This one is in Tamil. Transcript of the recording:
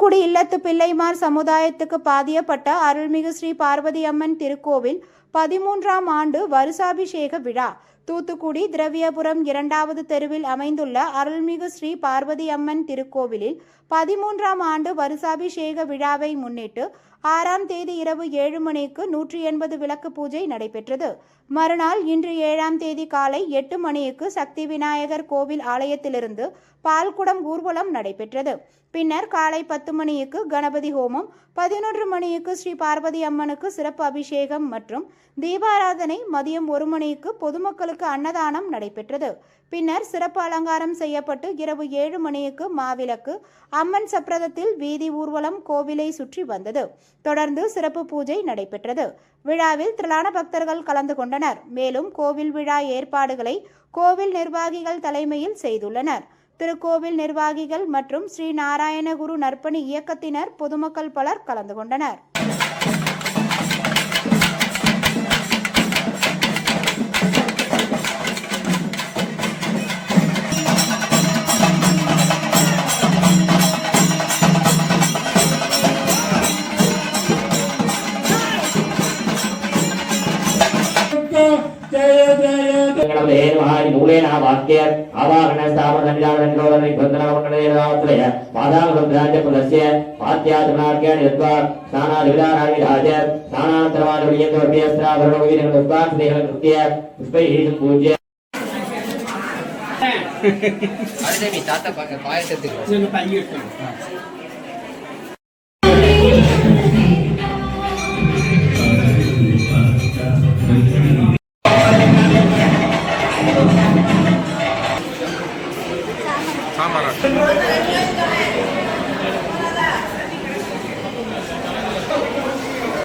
தூத்துக்குடி இல்லத்து பிள்ளைமார் சமுதாயத்துக்கு பாதியப்பட்ட அருள்மிகு ஸ்ரீ பார்வதி அம்மன் திருக்கோவில் 13ஆம் ஆண்டு வருஷாபிஷேக விழா. தூத்துக்குடி திரவியபுரம் 2வது தெருவில் அமைந்துள்ள அருள்மிகு ஸ்ரீ பார்வதி அம்மன் திருக்கோவிலில் 13ஆம் ஆண்டு வருஷாபிஷேக விழாவை முன்னிட்டு 6ஆம் தேதி இரவு 7 மணிக்கு 180 விளக்கு பூஜை நடைபெற்றது. மறுநாள் இன்று 7ஆம் தேதி காலை 8 மணிக்கு சக்தி விநாயகர் கோவில் ஆலயத்திலிருந்து பால்குடம் ஊர்வலம் நடைபெற்றது. பின்னர் காலை 10 மணிக்கு கணபதி ஹோமம், 11 மணிக்கு ஸ்ரீ பார்வதி அம்மனுக்கு சிறப்பு அபிஷேகம் மற்றும் தீபாராதனை, மதியம் 1 மணிக்கு பொதுமக்களுக்கு அன்னதானம் நடைபெற்றது. பின்னர் சிறப்பு அலங்காரம் செய்யப்பட்டு இரவு 7 மணிக்கு மாவிளக்கு அம்மன் சப்ரதத்தில் வீதி ஊர்வலம் கோவிலை சுற்றி வந்தது. தொடர்ந்து சிறப்பு பூஜை நடைபெற்றது. விழாவில் திரளான பக்தர்கள் கலந்து கொண்டனர். மேலும் கோவில் விழா ஏற்பாடுகளை கோவில் நிர்வாகிகள் தலைமையில் செய்துள்ளனர். திருக்கோவில் நிர்வாகிகள் மற்றும் ஸ்ரீ நாராயணகுரு நற்பணி இயக்கத்தினர், பொதுமக்கள் பலர் கலந்து கொண்டனர். मूलेन वाक्य आवाहन स्थापन संजालन निरोधन निबंधन वकणेनावत्रय पादांगराज्य पुलस्य पात्यादनार्क्य निर्वा स्नानादिविधानादिराज स्नानान्तरवादवियन्तवर्भ्यस्त्राभरणोविधिनमस्तान् कृत्य पुष्पैः पूज्य அடுத்து நீ தாத்தா பாக்க பாயசத்துக்கு நீங்க பைய எடுத்துங்க. சாம்பார்